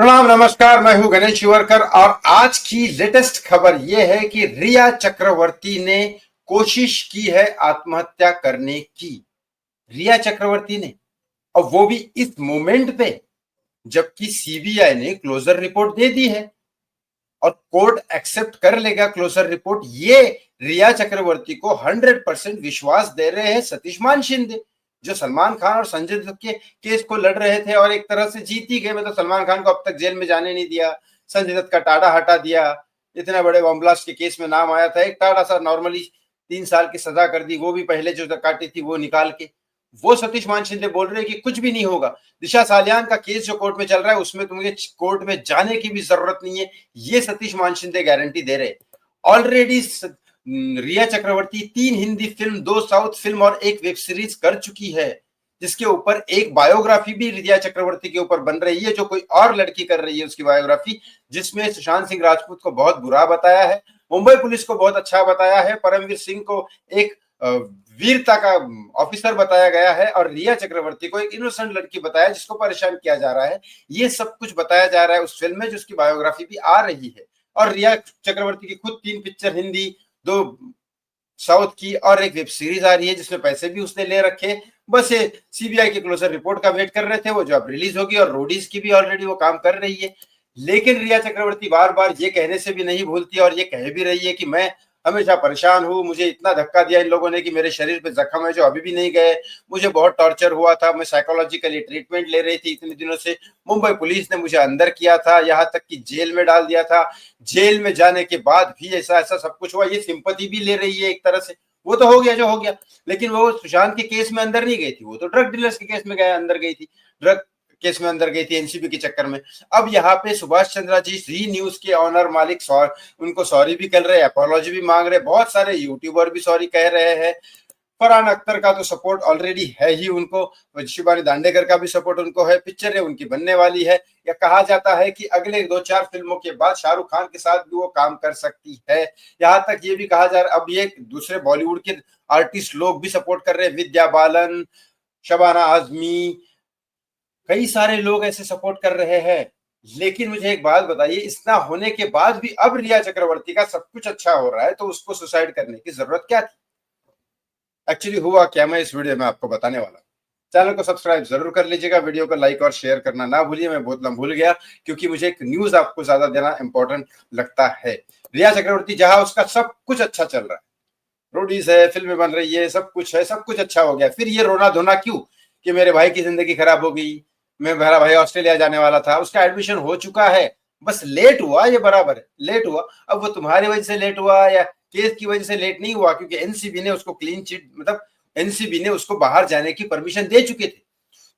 प्रणाम, नमस्कार। मैं हूं गणेश शिवरकर और आज की लेटेस्ट खबर यह है कि रिया चक्रवर्ती ने कोशिश की है आत्महत्या करने की। रिया चक्रवर्ती ने, और वो भी इस मोमेंट पे जबकि सीबीआई ने क्लोजर रिपोर्ट दे दी है और कोर्ट एक्सेप्ट कर लेगा क्लोजर रिपोर्ट। ये रिया चक्रवर्ती को 100% विश्वास दे रहे हैं सतीश मान शिंदे, जो सलमान खान और संजय दत्त के केस को लड़ रहे थे और एक तरह से जीत ही गए। मतलब सलमान खान को अब तक जेल में जाने नहीं दिया, संजय दत्त का टाड़ा हटा दिया। इतने बड़े बम ब्लास्ट के केस में नाम आया था, एक टाड़ा सा नॉर्मली 3 साल की सजा कर दी, वो भी पहले जो काटी थी वो निकाल के। वो सतीश मान शिंदे बोल रहे हैं कि कुछ भी नहीं होगा। दिशा सालियान का केस जो कोर्ट में चल रहा है उसमें तुम्हें कोर्ट में जाने की भी जरूरत नहीं है, ये सतीश मान शिंदे गारंटी दे रहे। ऑलरेडी रिया चक्रवर्ती 3 हिंदी फिल्म, 2 साउथ फिल्म और 1 वेब सीरीज कर चुकी है, जिसके ऊपर एक बायोग्राफी भी रिया चक्रवर्ती के ऊपर बन रही है, जो कोई और लड़की कर रही है उसकी बायोग्राफी, जिसमें सुशांत सिंह राजपूत को बहुत बुरा बताया है, मुंबई पुलिस को बहुत अच्छा बताया है, परमवीर सिंह को एक वीरता का ऑफिसर बताया गया है और रिया चक्रवर्ती को एक इनोसेंट लड़की बताया जिसको परेशान किया जा रहा है। ये सब कुछ बताया जा रहा है उस फिल्म में, जिसकी बायोग्राफी भी आ रही है। और रिया चक्रवर्ती की खुद 3 पिक्चर हिंदी, 2 साउथ की और 1 वेब सीरीज आ रही है जिसमें पैसे भी उसने ले रखे। बस ये सीबीआई के क्लोजर रिपोर्ट का वेट कर रहे थे, वो जो अब रिलीज होगी, और रोडीज की भी ऑलरेडी वो काम कर रही है। लेकिन रिया चक्रवर्ती बार बार ये कहने से भी नहीं भूलती और ये कह भी रही है कि मैं हमेशा परेशान हूँ, मुझे इतना धक्का दिया इन लोगों ने कि मेरे शरीर पे जख्म है जो अभी भी नहीं गए, मुझे बहुत टॉर्चर हुआ था, मैं साइकोलॉजिकली ट्रीटमेंट ले रही थी इतने दिनों से, मुंबई पुलिस ने मुझे अंदर किया था, यहाँ तक कि जेल में डाल दिया था, जेल में जाने के बाद भी ऐसा ऐसा सब कुछ हुआ। ये सिंपैथी भी ले रही है एक तरह से। वो तो हो गया जो हो गया, लेकिन वो सुशांत के केस में अंदर नहीं गई थी, वो तो ड्रग डीलर्स के केस में गया अंदर गई थी, ड्रग केस में अंदर गई थी एनसीबी के चक्कर में। अब यहाँ पे सुभाष चंद्रा जी जी न्यूज के ऑनर मालिक उनको सॉरी भी कर रहे हैं, अपोलॉजी भी मांग रहे हैं, बहुत सारे यूट्यूबर भी सॉरी कह रहे हैं। फरहान अख्तर का तो सपोर्ट ऑलरेडी है ही उनको, शिवानी दांडेकर का भी सपोर्ट उनको है, पिक्चर है उनकी बनने वाली है। या कहा जाता है कि अगले 2-4 फिल्मों के बाद शाहरुख खान के साथ भी वो काम कर सकती है। यहाँ तक ये भी कहा जा रहा है, अब ये दूसरे बॉलीवुड के आर्टिस्ट लोग भी सपोर्ट कर रहे हैं, विद्या बालन, शबाना आजमी, कई सारे लोग ऐसे सपोर्ट कर रहे हैं। लेकिन मुझे एक बात बताइए, इतना होने के बाद भी अब रिया चक्रवर्ती का सब कुछ अच्छा हो रहा है तो उसको सुसाइड करने की जरूरत क्या थी? एक्चुअली हुआ क्या, मैं इस वीडियो में आपको बताने वाला हूं। चैनल को सब्सक्राइब जरूर कर लीजिएगा, वीडियो को लाइक और शेयर करना ना भूलिए। मैं बहुत भूल गया क्योंकि मुझे एक न्यूज आपको ज्यादा देना इंपॉर्टेंट लगता है। रिया चक्रवर्ती जहां उसका सब कुछ अच्छा चल रहा है, रोडीज है, फिल्में बन रही है, सब कुछ है, सब कुछ अच्छा हो गया, फिर ये रोना धोना क्यों कि मेरे भाई की जिंदगी खराब हो गई, मेरा भाई ऑस्ट्रेलिया जाने वाला था, उसका एडमिशन हो चुका है, बस लेट हुआ, ये बराबर है, लेट हुआ। अब वो तुम्हारी वजह से लेट हुआ या केस की वजह से लेट नहीं हुआ, क्योंकि एनसीबी ने उसको क्लीन चिट, मतलब एनसीबी ने उसको बाहर जाने की परमिशन दे चुके थे।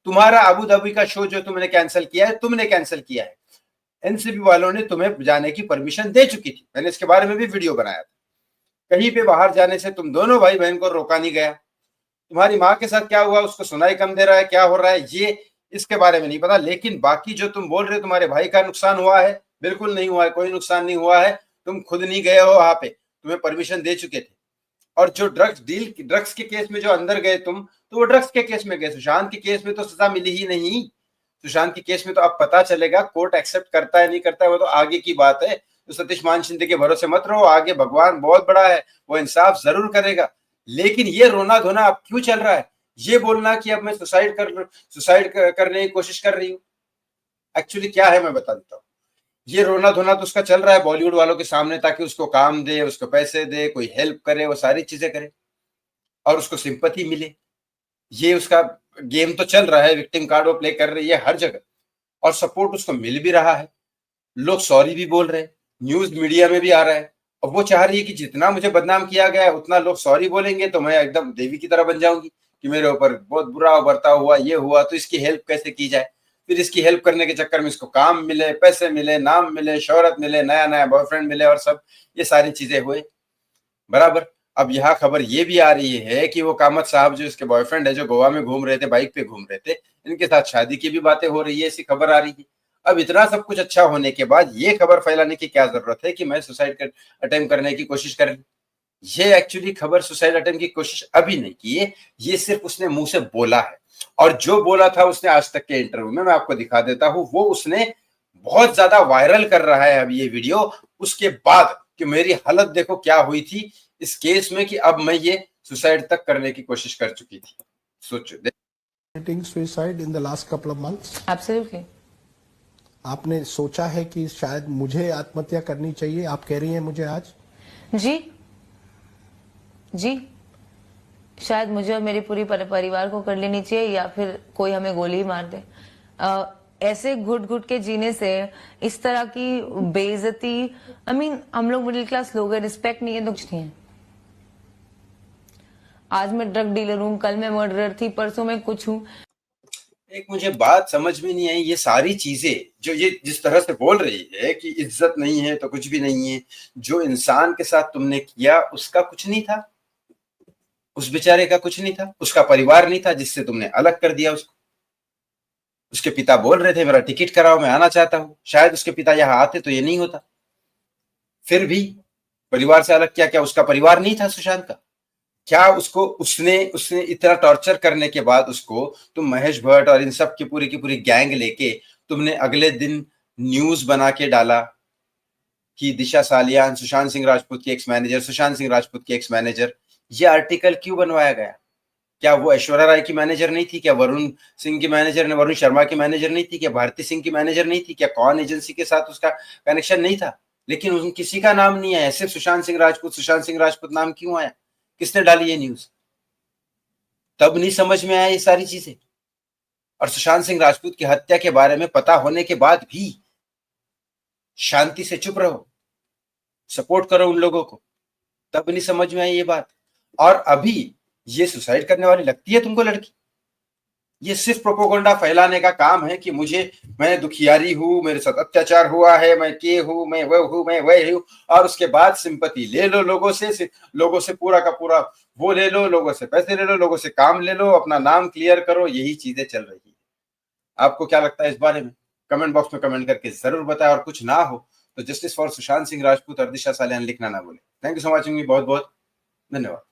तुम्हारा अबू धाबी का शो जो तुमने कैंसिल किया है, तुमने कैंसिल किया है, एनसीबी वालों ने तुम्हें जाने की परमिशन दे चुकी थी, मैंने इसके बारे में भी वीडियो बनाया था। कहीं पे बाहर जाने से तुम दोनों भाई बहन को रोका नहीं गया। तुम्हारी माँ के साथ क्या हुआ, उसको सुनाई कम दे रहा है, क्या हो रहा है, ये इसके बारे में नहीं पता। लेकिन बाकी जो तुम बोल रहे हो तुम्हारे भाई का नुकसान हुआ है, बिल्कुल नहीं हुआ है, कोई नुकसान नहीं हुआ है। तुम खुद नहीं गए हो वहां पे, तुम्हें परमिशन दे चुके थे। और जो ड्रग्स के केस में जो अंदर गए तुम, तो वो ड्रग्स के केस में गए, सुशांत के केस में तो सजा मिली ही नहीं। सुशांत के केस में तो अब पता चलेगा, कोर्ट एक्सेप्ट करता है नहीं करता है वो तो आगे की बात है। तो सतीश मान शिंदे के भरोसे मत रहो, आगे भगवान बहुत बड़ा है, वो इंसाफ जरूर करेगा। लेकिन ये रोना धोना अब क्यों चल रहा है, ये बोलना कि अब मैं सुसाइड करने की कोशिश कर रही हूँ, एक्चुअली क्या है मैं बता देता हूँ। ये रोना धोना तो उसका चल रहा है बॉलीवुड वालों के सामने, ताकि उसको काम दे, उसको पैसे दे, कोई हेल्प करे, वो सारी चीजें करे और उसको सिंपैथी मिले। ये उसका गेम तो चल रहा है, विक्टिम कार्ड वो प्ले कर रही है हर जगह और सपोर्ट उसको मिल भी रहा है। लोग सॉरी भी बोल रहे हैं, न्यूज मीडिया में भी आ रहा है। अब वो चाह रही है कि जितना मुझे बदनाम किया गया है उतना लोग सॉरी बोलेंगे तो मैं एकदम देवी की तरह बन जाऊंगी कि मेरे ऊपर बहुत बुरा बर्ताव हुआ, ये हुआ, तो इसकी हेल्प कैसे की जाए। फिर इसकी हेल्प करने के चक्कर में इसको काम मिले, पैसे मिले, नाम मिले, शोहरत मिले, नया नया बॉयफ्रेंड मिले और सब ये सारी चीजें हुए, बराबर। अब यहाँ खबर ये भी आ रही है कि वो कामत साहब जो इसके बॉयफ्रेंड है, जो गोवा में घूम रहे थे, बाइक पे घूम रहे थे, इनके साथ शादी की भी बातें हो रही है, ऐसी खबर आ रही है। अब इतना सब कुछ अच्छा होने के बाद ये खबर फैलाने की क्या जरूरत है कि मैं सुसाइड अटेम्प्ट करने की कोशिश कर ली। ये एक्चुअली खबर सुसाइड अटेम्प्ट की कोशिश अभी नहीं की है, ये सिर्फ उसने मुंह से बोला है। और जो बोला था उसने आज तक के इंटरव्यू में, मैं आपको दिखा देता हूं, वो उसने बहुत ज्यादा वायरल कर रहा है अब ये वीडियो, उसके बाद कि मेरी हालत देखो क्या हुई थी इस केस में कि अब मैं ये सुसाइड तक करने की कोशिश कर चुकी थी। सोचो। Suicide in the last couple of months. Absolutely. आपने सोचा है कि शायद मुझे आत्महत्या करनी चाहिए, आप कह रही हैं मुझे आज? जी जी, शायद मुझे और मेरे पूरी परिवार को कर लेनी चाहिए, या फिर कोई हमें गोली ही मार दे। ऐसे घुट घुट के जीने से, इस तरह की बेइज्जती, आई मीन हम लोग मिडिल क्लास लोग हैं, रिस्पेक्ट नहीं है तो कुछ नहीं है। आज मैं ड्रग डीलर हूँ, कल मैं मर्डरर थी, परसों मैं कुछ हूँ। एक मुझे बात समझ में नहीं आई, ये सारी चीजें जो ये जिस तरह से बोल रही है कि इज्जत नहीं है तो कुछ भी नहीं है, जो इंसान के साथ तुमने किया उसका कुछ नहीं था, उस बेचारे का कुछ नहीं था, उसका परिवार नहीं था जिससे तुमने अलग कर दिया उसको। उसके पिता बोल रहे थे मेरा टिकट कराओ, मैं आना चाहता हूं, शायद उसके पिता यहां आते तो ये नहीं होता। फिर भी परिवार से अलग किया, क्या उसका परिवार नहीं था सुशांत का? क्या उसको उसने उसने इतना टॉर्चर करने के बाद उसको तुम महेश भट्ट और इन सब की पूरी गैंग लेके तुमने अगले दिन न्यूज बना के डाला कि दिशा सालियान सुशांत सिंह राजपूत की एक्स मैनेजर, सुशांत सिंह राजपूत की एक्स मैनेजर। ये आर्टिकल क्यों बनवाया गया? क्या वो ऐश्वर्या राय की मैनेजर नहीं थी? क्या वरुण सिंह की मैनेजर ने वरुण शर्मा की मैनेजर नहीं थी? क्या भारती सिंह की मैनेजर नहीं थी? क्या कौन एजेंसी के साथ उसका कनेक्शन नहीं था? लेकिन उन किसी का नाम नहीं आया, सिर्फ सुशांत सिंह राजपूत नाम क्यों आया? किसने डाली ये न्यूज? तब नहीं समझ में आया ये सारी चीजें। और सुशांत सिंह राजपूत की हत्या के बारे में पता होने के बाद भी शांति से चुप रहो, सपोर्ट करो उन लोगों को। तब नहीं समझ में आई ये बात। और अभी ये सुसाइड करने वाली लगती है तुमको लड़की? ये सिर्फ प्रोपोगंडा फैलाने का काम है कि मैं दुखियारी हूं, मेरे साथ अत्याचार हुआ है, मैं के हूं, मैं वह हूं, मैं वह हूं। और उसके बाद सिंपैथी ले लो लोगों से पूरा का पूरा वो ले लो, लोगों से पैसे ले लो, लोगों से काम ले लो, अपना नाम क्लियर करो। यही चीजें चल रही है। आपको क्या लगता है इस बारे में? कमेंट बॉक्स में कमेंट करके जरूर बताएं। और कुछ ना हो तो जस्टिस फॉर सुशांत सिंह राजपूत और दिशा सालियान लिखना ना भूलें। Thank you so much. बहुत बहुत धन्यवाद।